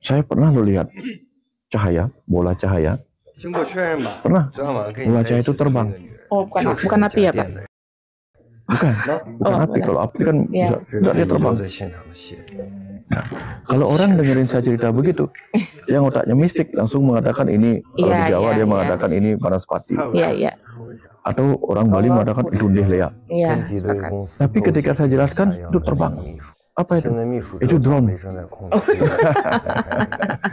Saya pernah lo lihat cahaya, bola cahaya. Pernah, bola cahaya itu terbang. Oh, bukan api ya, Pak? Bukan api. Kalau api kan bisa, enggak, dia terbang. Nah, kalau orang dengerin saya cerita begitu, yang otaknya mistik langsung mengatakan ini, kalau di Jawa dia mengatakan ini Banaspati. Iya. Atau orang Bali mengatakan itu Ndeh Lea. Iya, tapi ketika saya jelaskan itu terbang. Apa itu? Itu drone.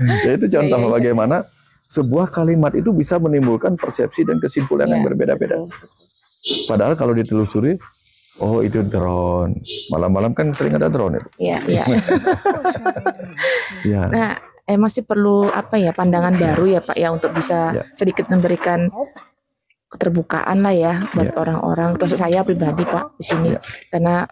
Ya, itu contoh bagaimana sebuah kalimat itu bisa menimbulkan persepsi dan kesimpulan yang berbeda-beda. Padahal kalau ditelusuri, oh itu drone. Malam-malam kan sering ada drone itu. Iya. Nah, masih perlu pandangan baru ya Pak ya untuk bisa sedikit memberikan keterbukaan lah ya buat orang-orang. Terus saya pribadi Pak di sini karena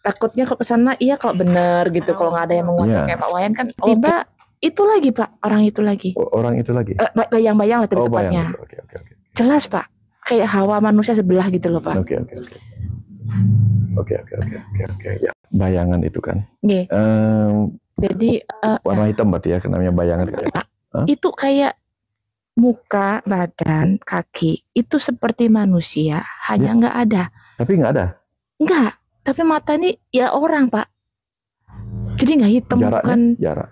takutnya kalau kesana kalau bener gitu, kalau nggak ada yang menguatkan kayak Pak Wayan kan tiba itu lagi Pak, orang itu lagi. Orang itu lagi. Bayang-bayang lah tadi tempatnya. Oke. Jelas Pak, kayak hawa manusia sebelah gitu loh Pak. Oke. Ya, bayangan itu kan. Jadi warna hitam berarti ya, namanya bayangan. Pak, itu kayak muka, badan, kaki itu seperti manusia, hanya nggak ada. Tapi nggak ada. Nggak. Tapi mata ini ya orang Pak. Jadi nggak hitam. Jarak.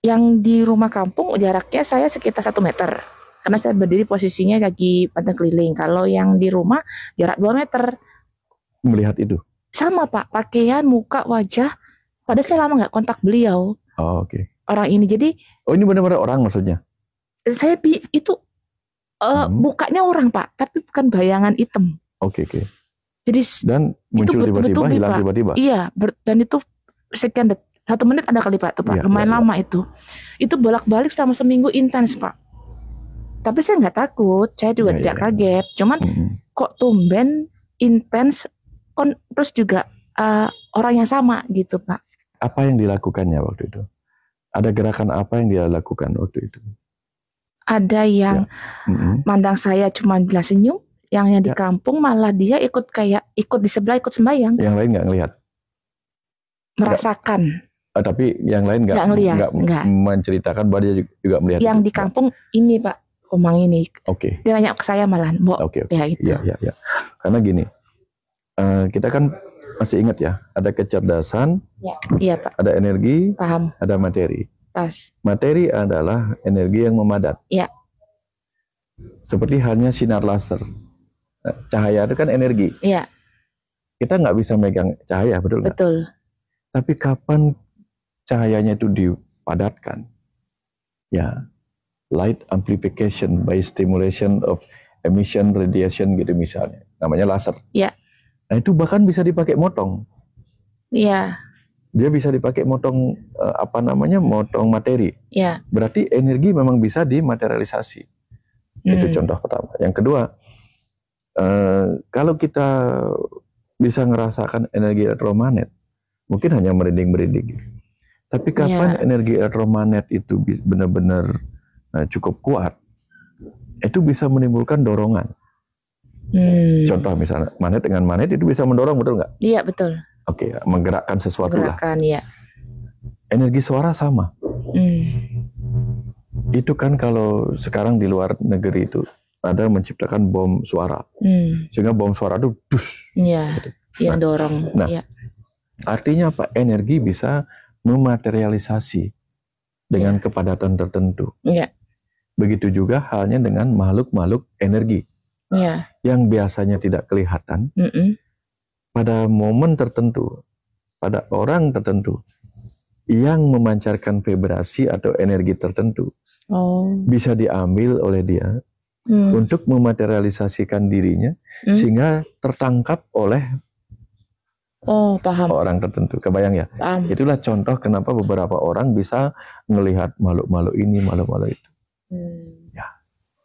Yang di rumah kampung jaraknya saya sekitar 1 meter. Karena saya berdiri posisinya lagi pada keliling. Kalau yang di rumah jarak 2 meter. Melihat itu? Sama Pak. Pakaian, muka, wajah. Padahal saya lama nggak kontak beliau. Oh, oke. Orang ini jadi. Oh, ini benar-benar orang maksudnya? Saya itu mukanya orang Pak. Tapi bukan bayangan hitam. Oke. Jadi dan muncul tiba-tiba, hilang tiba-tiba. Iya, dan itu sekian 1 menit ada kali Pak, tuh Pak, lumayan lama itu. Itu bolak-balik selama seminggu intens Pak. Tapi saya nggak takut, saya juga tidak kaget. Cuman kok tumben intens, terus juga orang yang sama gitu Pak. Apa yang dilakukannya waktu itu? Ada gerakan apa yang dia lakukan waktu itu? Ada yang mandang saya cuma bila senyum. Yang di kampung malah dia ikut di sebelah ikut sembahyang. Yang lain nggak ngelihat? Merasakan. Tapi yang lain nggak menceritakan bahwa dia juga melihat. Yang di kampung ini Pak, Komang ini. Oke. Dia nanya ke saya malah, Mbok. Oke. Ya gitu. Iya. Karena gini, kita kan masih ingat ya, ada kecerdasan. Iya Pak. Ada energi. Paham. Ada materi. Pas. Materi adalah energi yang memadat. Iya. Seperti halnya sinar laser. Cahaya itu kan energi. Iya. Kita nggak bisa megang cahaya, betul nggak? Betul. Tapi kapan cahayanya itu dipadatkan? Ya, light amplification by stimulation of emission radiation gitu misalnya. Namanya laser. Iya. Nah itu bahkan bisa dipakai motong. Iya. Dia bisa dipakai motong motong materi. Iya. Berarti energi memang bisa dimaterialisasi. Itu contoh pertama. Yang kedua, kalau kita bisa ngerasakan energi elektromagnet, mungkin hanya merinding-merinding. Tapi kapan energi elektromagnet itu benar-benar cukup kuat, itu bisa menimbulkan dorongan. Contoh misalnya, magnet dengan magnet itu bisa mendorong, betul nggak? Iya, betul. Oke, menggerakkan sesuatu lah. Iya. Energi suara sama. Itu kan kalau sekarang di luar negeri itu, ada menciptakan bom suara, sehingga bom suara itu dus. Iya, gitu. Yang dorong. Nah, artinya apa? Energi bisa mematerialisasi dengan kepadatan tertentu. Iya. Begitu juga halnya dengan makhluk-makhluk energi, yang biasanya tidak kelihatan. Pada momen tertentu, pada orang tertentu, yang memancarkan vibrasi atau energi tertentu, bisa diambil oleh dia. Untuk mematerialisasikan dirinya sehingga tertangkap oleh orang tertentu. Kebayang ya? Paham. Itulah contoh kenapa beberapa orang bisa melihat makhluk-makhluk ini, makhluk-makhluk itu. Ya.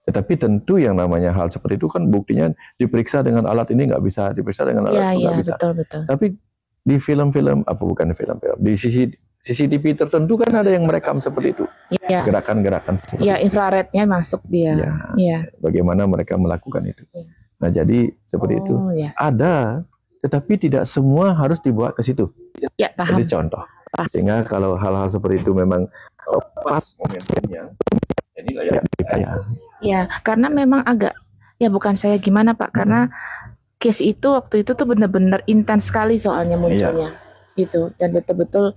Tetapi tentu yang namanya hal seperti itu kan buktinya diperiksa dengan alat ini nggak bisa, diperiksa dengan alat itu nggak bisa. Betul. Tapi di film-film, di CCTV tertentu kan ada yang merekam seperti itu. Gerakan-gerakan seperti itu. Infrarednya masuk dia. Bagaimana mereka melakukan itu. Nah, jadi seperti itu. Ada, tetapi tidak semua harus dibawa ke situ. Ya, paham. Jadi contoh. Sehingga kalau hal-hal seperti itu memang pas momennya, jadi layak dipercaya. Ya, karena memang agak, ya bukan saya gimana Pak, karena case itu waktu itu tuh benar-benar intens sekali soalnya munculnya, gitu, dan betul-betul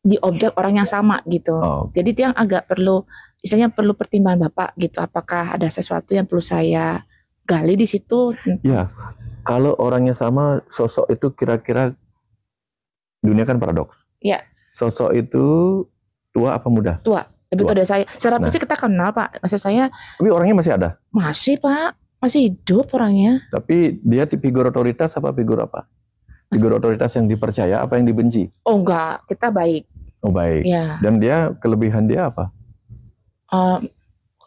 di objek orang yang sama gitu. Jadi itu yang agak perlu, istilahnya perlu pertimbangan Bapak gitu, apakah ada sesuatu yang perlu saya gali di situ? Ya, kalau orangnya sama, sosok itu kira-kira, dunia kan paradoks. Ya. Sosok itu tua apa muda? Tua. Lebih tua dari saya. Secara fisik kita kenal Pak. Maksud saya. Tapi orangnya masih ada? Masih Pak. Masih hidup orangnya. Tapi dia figur otoritas apa figur apa? Figur otoritas yang dipercaya apa yang dibenci? Oh enggak, kita baik. Oh baik. Ya. Dan dia, kelebihan dia apa?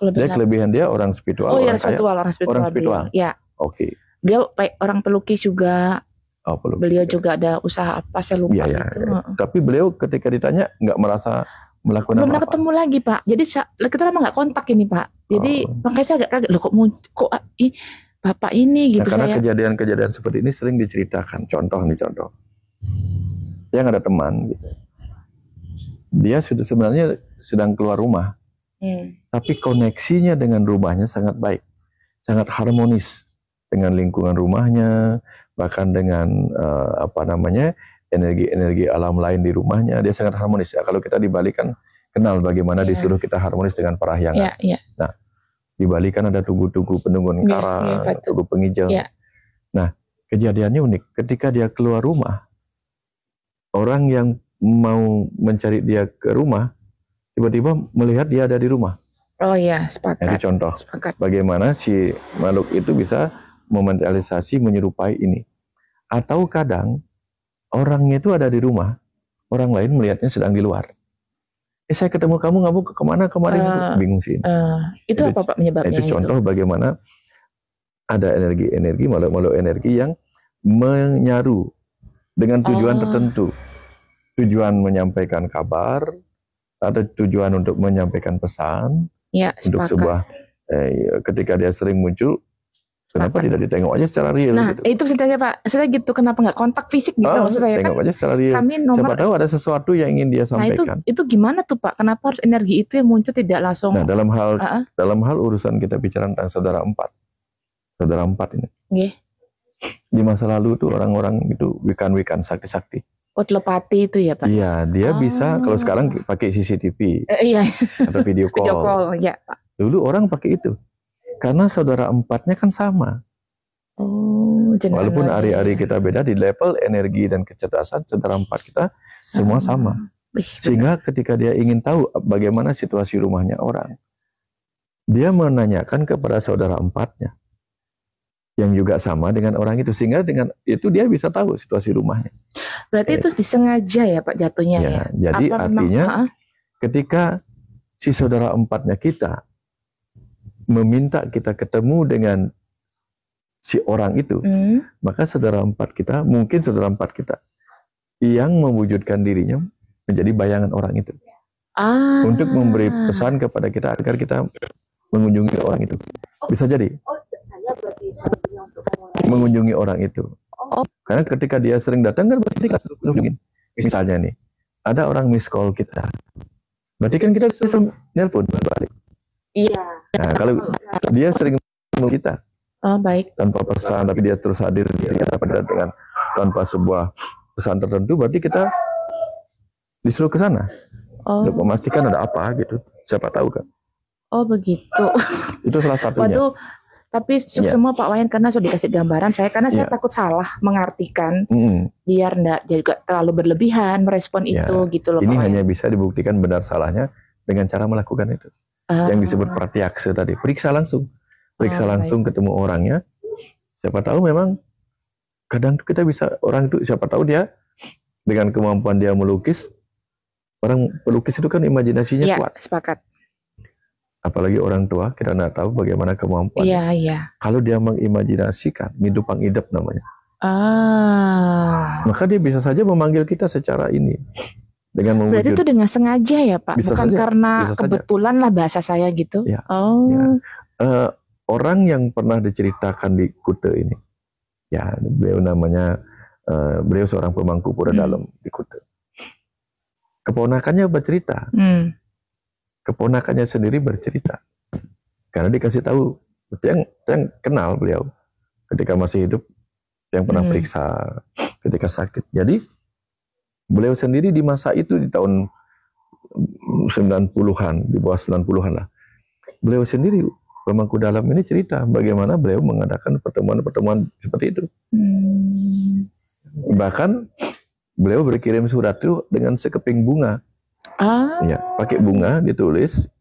Kelebihan dia orang spiritual. Oh iya, orang spiritual. Ya. Oke. Dia orang pelukis juga. Oh, beliau juga ada usaha apa, saya lupa gitu. Tapi beliau ketika ditanya nggak merasa melakukan belum pernah ketemu lagi Pak. Jadi kita lama nggak kontak ini Pak. Jadi makanya saya agak kaget loh, kok Bapak ini gitu. Karena kejadian-kejadian seperti ini sering diceritakan. Contoh. Yang ada teman gitu. Dia sebenarnya sedang keluar rumah. Tapi koneksinya dengan rumahnya sangat baik. Sangat harmonis dengan lingkungan rumahnya, bahkan dengan energi-energi alam lain di rumahnya, dia sangat harmonis. Ya, kalau kita di Bali kan kenal bagaimana disuruh kita harmonis dengan parahyangan. Nah, di Bali kan ada tugu-tugu penunggun karang, tugu pengijeng. Nah, kejadiannya unik. Ketika dia keluar rumah, orang yang mau mencari dia ke rumah, tiba-tiba melihat dia ada di rumah. Oh iya, sepakat. Ini contoh bagaimana si makhluk itu bisa memanifestasi menyerupai ini. Atau kadang orangnya itu ada di rumah, orang lain melihatnya sedang di luar. Saya ketemu kamu kemana kemarin? Bingung sih. Itu apa Pak penyebabnya? Itu contoh bagaimana ada energi-energi, makhluk-makhluk energi yang menyaru dengan tujuan tertentu. Tujuan menyampaikan kabar, ada tujuan untuk menyampaikan pesan, untuk sebuah, ketika dia sering muncul, kenapa tidak ditengok aja secara real? Nah, gitu. Itu ceritanya Pak. Saya gitu, kenapa nggak kontak fisik gitu? Maksud saya tengok aja secara real. Siapa tahu ada sesuatu yang ingin dia sampaikan. Nah, itu gimana tuh Pak? Kenapa harus energi itu yang muncul tidak langsung? Nah, dalam hal urusan kita bicara tentang saudara empat ini. Di masa lalu tuh orang-orang itu wikan-wikan sakti-sakti. Oh, telepati itu ya Pak? Iya, dia bisa. Kalau sekarang pakai CCTV atau video call. Video call, ya Pak. Dulu orang pakai itu. Karena saudara empatnya kan sama. Walaupun hari-hari kita beda, di level energi dan kecerdasan, saudara empat kita semua sama. Sehingga ketika dia ingin tahu bagaimana situasi rumahnya orang, dia menanyakan kepada saudara empatnya, yang juga sama dengan orang itu. Sehingga dengan itu dia bisa tahu situasi rumahnya. Berarti itu disengaja ya Pak jatuhnya ya? Jadi artinya ketika si saudara empatnya kita meminta kita ketemu dengan si orang itu, maka saudara empat kita, mungkin saudara empat kita yang mewujudkan dirinya menjadi bayangan orang itu, untuk memberi pesan kepada kita agar kita mengunjungi orang itu. Bisa jadi mengunjungi orang itu, karena ketika dia sering datang kan berarti kita sering mengunjungi. Misalnya nih, ada orang miss call kita, berarti kan kita bisa nelpon balik. Iya. Nah, kalau dia sering menunggu kita, baik, tanpa pesan, tapi dia terus hadir dengan tanpa sebuah pesan tertentu, berarti kita disuruh ke sana untuk memastikan ada apa gitu. Siapa tahu kan? Oh begitu. Itu salah satunya. Waduh, tapi semua Pak Wayan karena sudah dikasih gambaran saya takut salah mengartikan, biar enggak juga terlalu berlebihan merespon itu gitu loh. Ini Pak hanya bisa dibuktikan benar salahnya dengan cara melakukan itu. Yang disebut pratyaksa tadi, periksa langsung ketemu orangnya. Siapa tahu memang kadang kita bisa, orang itu siapa tahu dia dengan kemampuan dia melukis, orang pelukis itu kan imajinasinya kuat. Sepakat. Apalagi orang tua, kita nggak tahu bagaimana kemampuannya. Kalau dia mengimajinasikan, midupang idep namanya, maka dia bisa saja memanggil kita secara ini. Berarti itu dengan sengaja ya Pak, bukan karena kebetulan lah bahasa saya gitu. Orang yang pernah diceritakan di Kute ini, beliau namanya, beliau seorang pemangku pura dalam di Kute. keponakannya bercerita. Keponakannya sendiri bercerita. Karena dikasih tahu, yang kenal beliau ketika masih hidup, yang pernah periksa ketika sakit. Jadi beliau sendiri di masa itu di tahun 90-an, di bawah 90-an lah. Beliau sendiri pemangku dalam ini cerita bagaimana beliau mengadakan pertemuan-pertemuan seperti itu. Bahkan beliau berkirim surat itu dengan sekeping bunga. Ya, pakai bunga ditulis,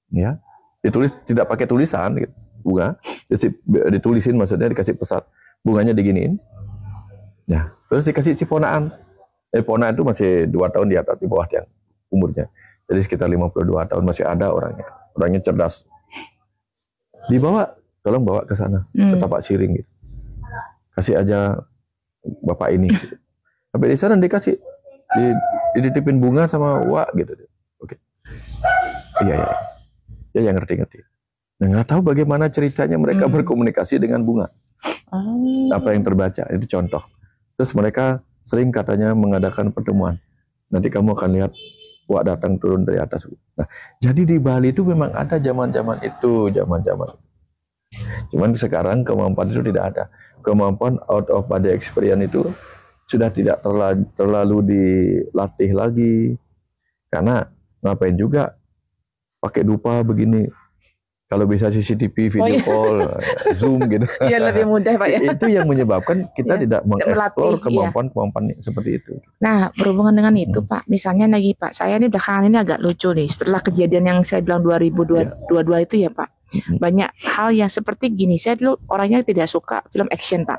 ya. Ditulis tidak pakai tulisan gitu. Bunga ditulisin, maksudnya dikasih pesan, bunganya diginiin. Ya, terus dikasih si ponaan. Ponaan itu masih 2 tahun di atas, di bawah yang umurnya. Jadi sekitar 52 tahun masih ada orangnya. Orangnya cerdas. Dibawa, tolong bawa ke sana, ke Tapak Siring gitu. Kasih aja bapak ini. Gitu. Sampai di sana dikasih, dititipin bunga sama Wak gitu. Oke. Iya. Ya yang ngerti. Nah, nggak tahu bagaimana ceritanya mereka berkomunikasi dengan bunga. Apa yang terbaca, itu contoh. Terus mereka sering katanya mengadakan pertemuan. Nanti kamu akan lihat Wak datang turun dari atas. Nah, jadi di Bali itu memang ada zaman-zaman itu. Cuman sekarang kemampuan itu tidak ada. Kemampuan out of body experience itu sudah tidak terlalu dilatih lagi. Karena ngapain juga pakai dupa begini. Kalau bisa CCTV, video call, Zoom gitu. Iya, lebih mudah Pak ya. Itu yang menyebabkan kita tidak mengeksplor kemampuan-kemampuan seperti itu. Nah, berhubungan dengan itu Pak, misalnya lagi Pak, saya ini belakangan ini agak lucu nih. Setelah kejadian yang saya bilang 2022 itu ya Pak, banyak hal yang seperti gini. Saya dulu orangnya tidak suka film action Pak.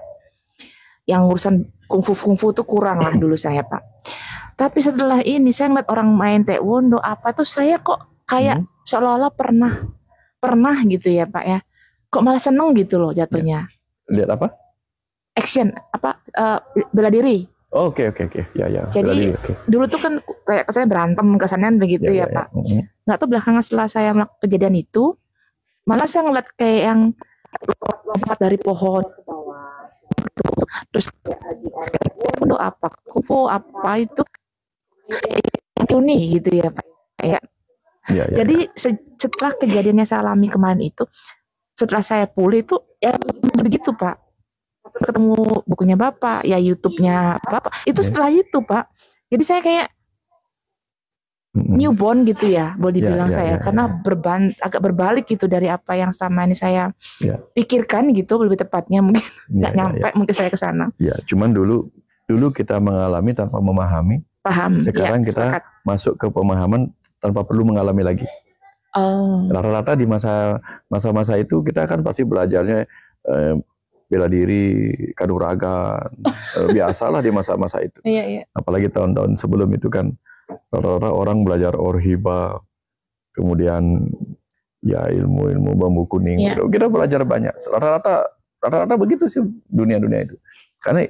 Yang urusan kungfu itu kurang lah dulu saya Pak. Tapi setelah ini saya ngeliat orang main taekwondo apa tuh, saya kok kayak seolah-olah pernah gitu ya Pak ya, kok malah seneng gitu loh jatuhnya. Lihat apa? Action apa, bela diri. Oke. Ya. Jadi dulu tuh kan kayak saya berantem kesannya begitu ya Pak. Nggak tahu belakangan setelah saya melakukan kejadian itu, malah saya ngeliat kayak yang lompat dari pohon ke bawah. Terus kufu apa itu unik gitu ya Pak. Kayak jadi setelah kejadian yang saya alami kemarin itu, setelah saya pulih itu ya begitu Pak. Ketemu bukunya Bapak, ya YouTube-nya Bapak. Itu setelah itu Pak. Jadi saya kayak newborn gitu ya, boleh dibilang saya. Karena agak berbalik gitu dari apa yang selama ini saya pikirkan gitu, lebih tepatnya mungkin nggak nyampe mungkin saya ke sana. Ya, cuman dulu kita mengalami tanpa memahami. Paham. Sekarang kita masuk ke pemahaman tanpa perlu mengalami lagi. Rata-rata di masa-masa itu kita kan pasti belajarnya bela diri, kanuragan, biasalah di masa-masa itu. Apalagi tahun-tahun sebelum itu kan rata-rata orang belajar orhiba, kemudian ya ilmu bambu kuning. Kita belajar banyak. Rata-rata begitu sih dunia-dunia itu. Karena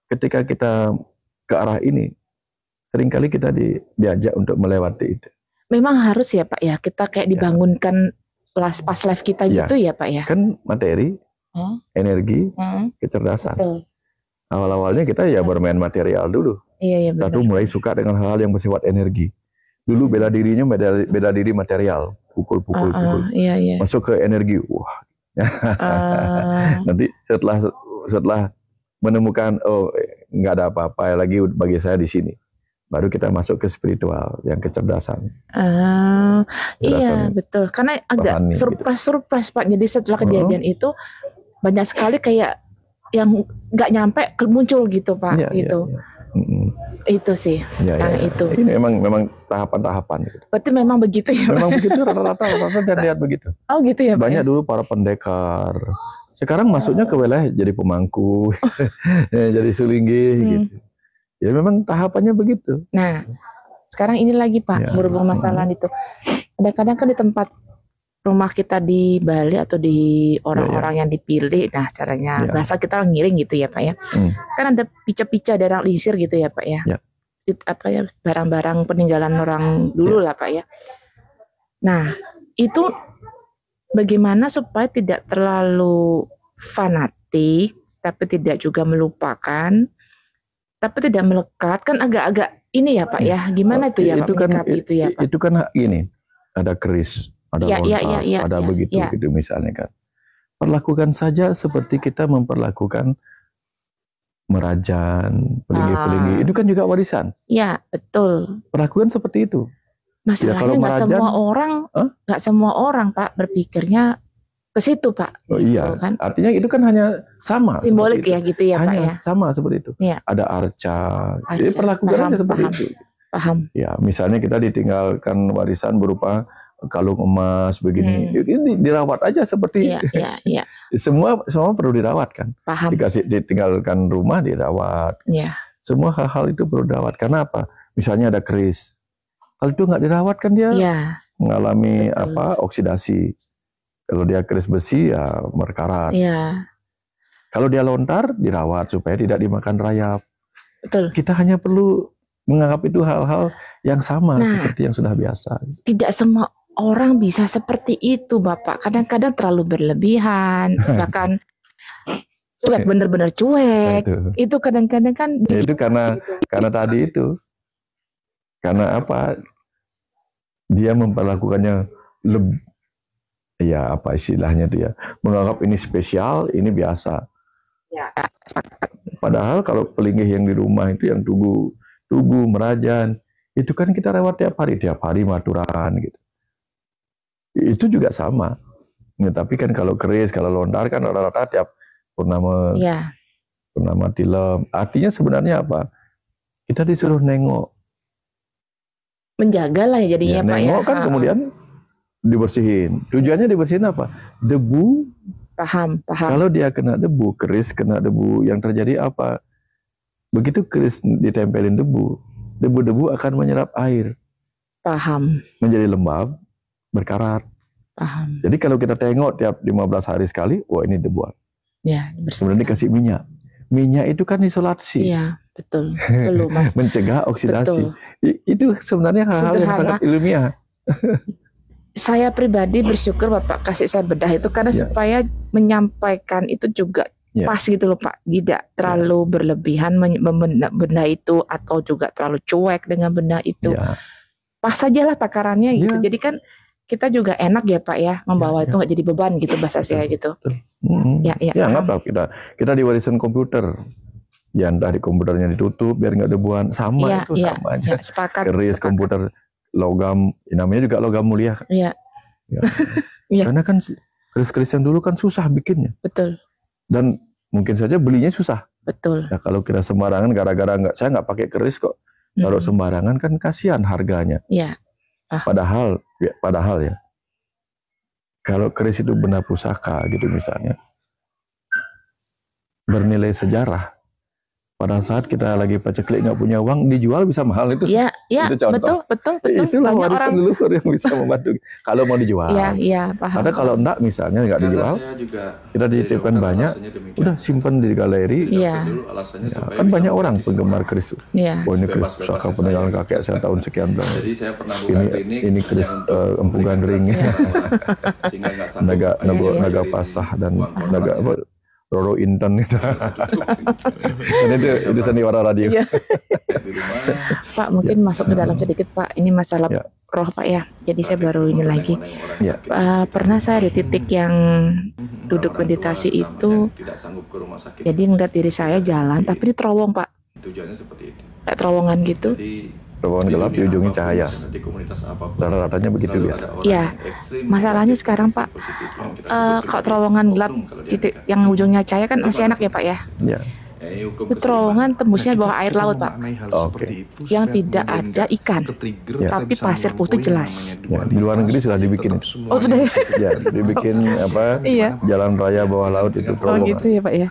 ketika kita ke arah ini, seringkali kita diajak untuk melewati itu. Memang harus ya Pak ya, kita kayak dibangunkan pas live kita gitu ya Pak ya. Kan materi, energi, kecerdasan. Betul. Awal-awalnya kita ya bermain material dulu. Iya Lalu mulai suka dengan hal-hal yang bersifat energi. Dulu bela dirinya bela diri material, pukul. Iya. Masuk ke energi, wah. Nanti setelah menemukan nggak ada apa-apa lagi bagi saya di sini, baru kita masuk ke spiritual yang kecerdasan. Iya betul, karena agak surprise Pak. Jadi setelah kejadian itu banyak sekali kayak yang nggak nyampe muncul gitu Pak. Itu sih itu. Ini memang tahapan-tahapan. Gitu. Berarti memang begitu ya Pak? Memang begitu rata-rata dan lihat begitu. Oh gitu ya Pak. Banyak dulu para pendekar. Sekarang masuknya ke wilayah jadi pemangku, jadi sulinggih gitu. Ya memang tahapannya begitu. Nah, sekarang ini lagi Pak, berhubung masalah itu. Kadang-kadang kan di tempat rumah kita di Bali atau di orang-orang yang dipilih, nah caranya bahasa kita ngiring gitu ya Pak ya. Kan ada pica-pica darah lisir gitu ya Pak ya. Apa ya, barang-barang peninggalan orang dulu lah Pak ya. Nah, itu bagaimana supaya tidak terlalu fanatik, tapi tidak juga melupakan, tapi tidak melekat, kan agak-agak ini ya Pak ya. Gimana itu ya Pak menyikapi itu ya Pak? Itu kan gini, ada keris, ada lontar, ada begitu gitu misalnya kan. Perlakukan saja seperti kita memperlakukan merajan, pelingi-pelingi, itu kan juga warisan. Iya, betul. Perlakuan seperti itu. Masalahnya nggak semua orang Pak berpikirnya ke situ Pak. Oh gitu, iya, kan? Artinya itu kan hanya sama. Simbolik ya gitu ya hanya Pak ya. Sama seperti itu. Ya. Ada arca. Jadi perlakuannya seperti itu. Paham. Ya, misalnya kita ditinggalkan warisan berupa kalung emas begini, ini dirawat aja seperti semua perlu dirawat kan. Paham. Ditinggalkan rumah dirawat. Ya. Semua hal-hal itu perlu dirawat. Karena apa? Misalnya ada keris, kalau itu nggak dirawat kan dia mengalami oksidasi. Kalau dia keris besi ya berkarat. Ya. Kalau dia lontar dirawat supaya tidak dimakan rayap. Betul. Kita hanya perlu menganggap itu hal-hal yang sama seperti yang sudah biasa. Tidak semua orang bisa seperti itu, Bapak. Kadang-kadang terlalu berlebihan, bahkan cuek, benar-benar cuek. Itu kadang-kadang kan. Ya, itu karena tadi itu, karena apa? Dia memperlakukannya lebih, ya apa istilahnya dia, menganggap ini spesial, ini biasa. Ya. Padahal kalau pelinggih yang di rumah itu yang tugu merajan, itu kan kita rawat tiap hari maturan gitu. Itu juga sama. Ya, tapi kan kalau keris, kalau lontar kan rata-rata tiap purnama, purnama tilem. Artinya sebenarnya apa? Kita disuruh nengok. Menjaga lah jadinya Pak ya. Nengok kan kemudian dibersihin. Tujuannya dibersihin apa? Debu. Paham. Kalau dia kena debu, keris kena debu, yang terjadi apa? Begitu keris ditempelin debu, debu-debu akan menyerap air. Paham. Menjadi lembab, berkarat. Paham. Jadi kalau kita tengok tiap 15 hari sekali, wah ini debuan. Ya, kemudian dikasih minyak. Minyak itu kan isolasi. Iya, betul. Belum, Mas. Mencegah oksidasi. Itu sebenarnya hal-hal yang sangat ilmiah. Saya pribadi bersyukur Bapak kasih saya bedah itu karena supaya menyampaikan itu juga pas gitu loh Pak. Tidak terlalu berlebihan benda itu atau juga terlalu cuek dengan benda itu. Pas sajalah takarannya gitu. Jadi kan kita juga enak ya Pak ya membawa itu nggak jadi beban gitu bahasa saya gitu. Ya nggak apa kita diwarisan komputer. Ya entah di komputernya ditutup biar nggak debuan, sama itu sama aja. Sepakat. Keris, komputer, logam, namanya juga logam mulia. Karena kan keris-keris yang dulu kan susah bikinnya. Betul. Dan mungkin saja belinya susah. Betul. Ya kalau kita sembarangan gara-gara saya nggak pakai keris kok. Kalau sembarangan kan kasihan harganya. Iya. Padahal ya, kalau keris itu benda pusaka gitu misalnya, bernilai sejarah. Pada saat kita lagi paceklik nggak punya uang, dijual bisa mahal itu. Iya, itu contoh. betul. Itulah warisan leluhur yang bisa membantu. Kalau mau dijual. Iya, paham. Ada kalau enggak misalnya nggak dijual, kita dititipkan banyak, udah simpan di galeri. Kan banyak orang penggemar keris. Oh ini keris pusaka peninggalan kakek saya tahun sekian bilang. Jadi saya pernah buka ini keris Empu Gandring, naga pasah dan naga apa? Roro Inten itu. itu sandiwara radio. Pak mungkin masuk ke dalam sedikit Pak. Ini masalah roh Pak ya. Jadi saya baru ini lagi. Pernah saya di titik yang duduk meditasi itu. Jadi ngeliat diri saya jalan, tapi di terowong Pak. Tujuannya seperti itu. Kayak terowongan gitu. Terowongan gelap di ujungnya cahaya. Rata-ratanya begitu biasa. Iya. Masalahnya sekarang Pak, kalau terowongan gelap yang ujungnya cahaya kan masih enak ya Pak ya. Iya. Itu terowongan tembusnya bawah air laut Pak. Yang tidak ada ikan, tapi pasir putih jelas. Di luar negeri sudah dibikin. Oh sudah. Ya, dibikin apa? Jalan raya bawah laut itu terowongan. Oh gitu ya Pak ya.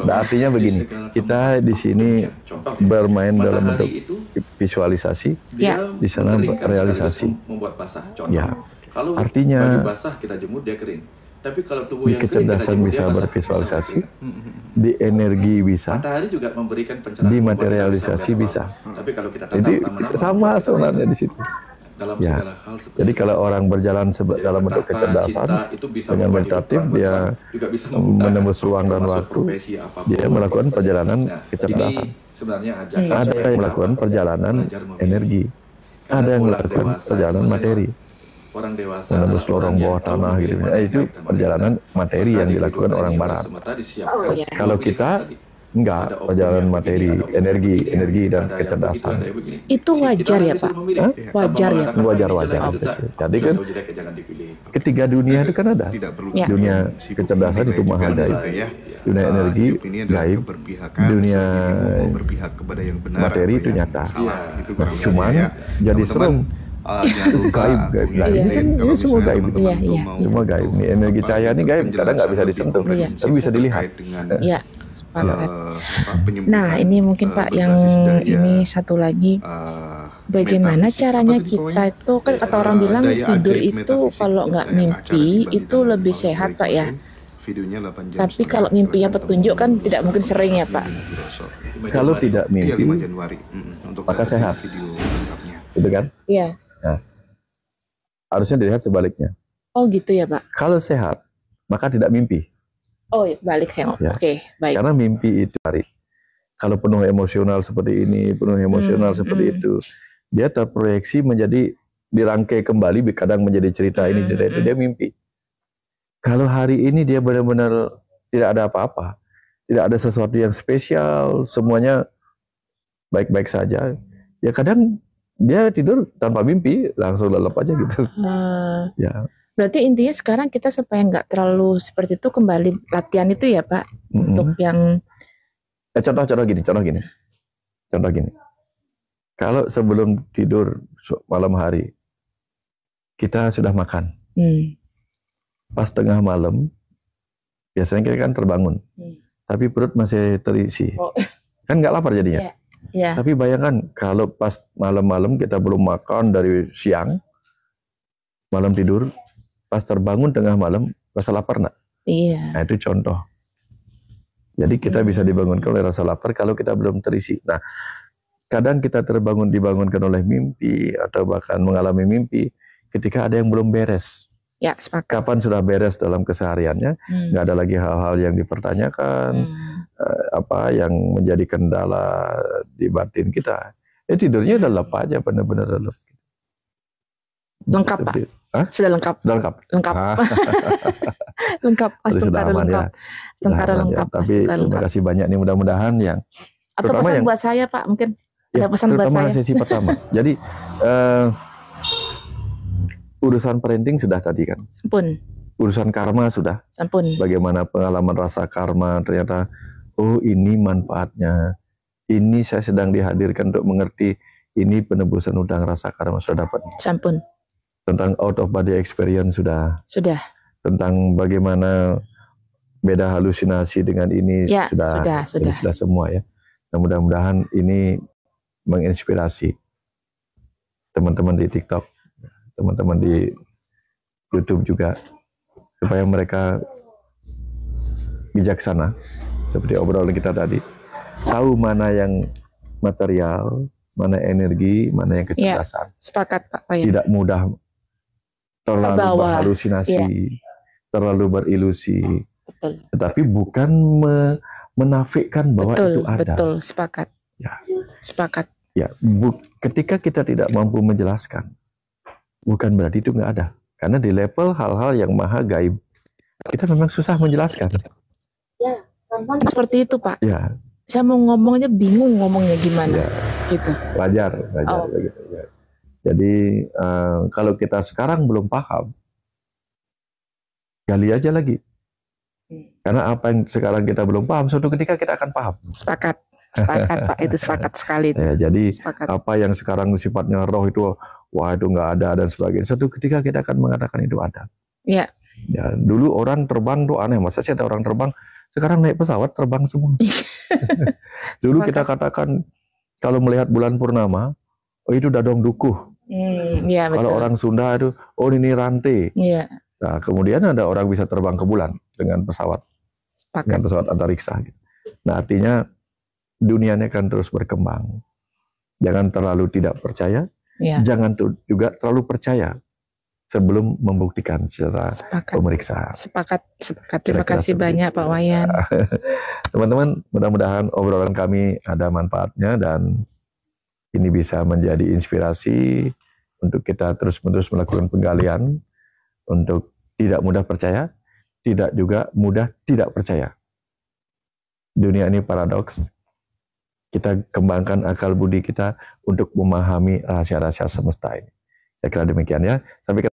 Nah, artinya begini, kita di sini bermain dalam bentuk visualisasi, di sana realisasi. Ya, artinya kita jemur dia kering. Tapi kalau tubuh di kecerdasan bisa bervisualisasi, di energi bisa, juga memberikan pencerahan, di materialisasi bisa. Tapi kalau kita jadi sama sebenarnya di situ. Jadi kalau orang berjalan dalam bentuk kecerdasan dengan meditatif, dia menembus ruang dan waktu, dia melakukan perjalanan kecerdasan. sebenarnya ajakan Ada supaya yang kita melakukan perjalanan belajar memilih. energi. Karena Ada yang orang melakukan dewasa, perjalanan maksudnya materi. orang dewasa Menembus adalah lorong orang bawah yang tahu tanah memilih gitu. mana Itu yang baik dan mana yang perjalanan tidak. materi yang Tadi dilakukan kehidupan orang ini barat. semata disiapkan. Oh, iya. Kalau Pilih kita tadi. enggak, Ada opung perjalanan yang materi, begini, ada opung yang energi, begini. energi dan Ada yang begitu, kecerdasan. ada yang begini. Itu Kita wajar ya, disuruh Pak? memilih. Hah? Tanpa Wajar ya? mengatakan, Wajar-wajar. "Ini jalan itu dah." Jadi Sudah kan tahu jelek, jangan dipilih. ketiga dunia itu kan ada. Tidak perlu Ya. Dunia sibuk kecerdasan menilai itu juga maha gaib. gitu ya. Dunia energi Hidup ini adalah gaib. keberpihakan, Dunia selagi mau berpihak kepada yang benar materi atau itu yang nyata. salah. Iya. Itu kurang Cuman lebih ya. jadi Teman-teman, serem. jangan lupa Gaib, aku gaib. ingetin, Iya, kan kalau ini semua misalnya gaib. teman-teman Iya, tuh iya. mau Semua gaib. butuh Ini energi cahaya ini gaib, kadang nggak bisa penjelasan disentuh. lebih Iya. komprehensif Tapi bisa dilihat. terkait dengan Ya, sepakat. penyembuhan, Nah, ini mungkin Pak yang berbasis daya, ini satu lagi. Bagaimana metafisik. caranya Apa tadi kita pokoknya? itu kan kata orang bilang Daya tidur ajaib itu metafisik. kalau nggak Nah, mimpi acara dibagi itu dalam lebih paling sehat baik Pak ya. kemarin, videonya 8 jam Tapi setengah. kalau mimpinya Silakan petunjuk kan teman-teman tidak mungkin sering ya Pak. Nabi Roso. Kalau tidak Iya, mimpi, 5 Januari. Untuk maka dapetin sehat. video lengkapnya. gitu kan? Iya. Harusnya dilihat sebaliknya. Oh gitu ya Pak. Kalau sehat, maka tidak mimpi. Oh balik ya. Ya. Oke, baik. Karena mimpi itu hari. Kalau penuh emosional seperti ini, penuh emosional seperti itu, dia terproyeksi menjadi dirangkai kembali, kadang menjadi cerita ini, cerita itu, dia mimpi. Kalau hari ini dia benar-benar tidak ada apa-apa, tidak ada sesuatu yang spesial, semuanya baik-baik saja, ya kadang dia tidur tanpa mimpi, langsung lelap aja gitu. Ya. Berarti intinya sekarang kita supaya nggak terlalu seperti itu kembali latihan itu ya Pak. Untuk yang Contoh gini. Kalau sebelum tidur malam hari, kita sudah makan. Pas tengah malam, biasanya kita kan terbangun. Tapi perut masih terisi. Oh. Kan nggak lapar jadinya. ya. Tapi bayangkan kalau pas malam-malam kita belum makan dari siang, malam tidur, pas terbangun tengah malam, rasa lapar nggak? Iya. Nah itu contoh. Jadi kita bisa dibangunkan oleh rasa lapar kalau kita belum terisi. Nah, kadang kita dibangunkan oleh mimpi atau bahkan mengalami mimpi ketika ada yang belum beres. Ya, sepakat. Kapan sudah beres dalam kesehariannya, nggak ada lagi hal-hal yang dipertanyakan, apa yang menjadi kendala di batin kita. Tidurnya udah lelap aja, benar-benar lelap. Lengkap Pak? Hah? Sudah lengkap? Sudah lengkap. Lengkap. Lengkap. Sudah aman ya. Tentara lengkap. Tapi terima kasih banyak nih, mudah-mudahan yang atau pesan buat saya Pak, mungkin ada pesan buat terutama saya. sesi pertama. Jadi urusan parenting sudah tadi kan. Sampun. Urusan karma sudah. Sampun. Bagaimana pengalaman rasa karma, ternyata oh ini manfaatnya. Ini saya sedang dihadirkan untuk mengerti ini penebusan utang rasa karma sudah dapat. Sampun. Tentang out of body experience sudah. Sudah. Tentang bagaimana beda halusinasi dengan ini Ya, sudah semua ya. Nah, mudah-mudahan ini menginspirasi teman-teman di TikTok, teman-teman di YouTube juga, supaya mereka bijaksana seperti obrolan kita tadi, tahu mana yang material, mana energi, mana yang kecerdasan. Ya, sepakat Pak. Tidak mudah terlalu berhalusinasi, terlalu berilusi. Betul. Tetapi bukan menafikan bahwa itu ada. Betul, sepakat. Ya. Sepakat. Ya, ketika kita tidak mampu menjelaskan, bukan berarti itu nggak ada. Karena di level hal-hal yang maha gaib, kita memang susah menjelaskan. Ya, sama seperti itu Pak. Ya. Saya mau ngomongnya bingung ngomongnya gimana. Ya. Gitu. Wajar. Begitu, ya. Jadi kalau kita sekarang belum paham, gali aja lagi. Karena apa yang sekarang kita belum paham, suatu ketika kita akan paham. Sepakat Pak, itu sepakat sekali. Ya, jadi sepakat. Apa yang sekarang sifatnya roh itu, wah itu nggak ada dan sebagainya. Suatu ketika kita akan mengatakan itu ada. Ya. Ya, dulu orang terbang tuh aneh, masa sih ada orang terbang? Sekarang naik pesawat terbang semua. Dulu kita katakan kalau melihat bulan purnama, oh itu dadong dukuh. Ya, betul. Kalau orang Sunda itu, oh ini rantai. Iya. Nah, kemudian ada orang bisa terbang ke bulan dengan pesawat, dengan pesawat antariksa. Nah, artinya dunianya akan terus berkembang. Jangan terlalu tidak percaya, jangan juga terlalu percaya. sebelum membuktikan secara Sepakat. pemeriksaan. Sepakat. Terima Kira-kira kasih seperti banyak itu. Pak Wayan. Teman-teman, mudah-mudahan obrolan kami ada manfaatnya dan ini bisa menjadi inspirasi untuk kita terus-menerus melakukan penggalian untuk tidak mudah percaya, tidak juga mudah tidak percaya. Dunia ini paradoks. Kita kembangkan akal budi kita untuk memahami rahasia-rahasia semesta ini. Saya kira demikian ya. Sampai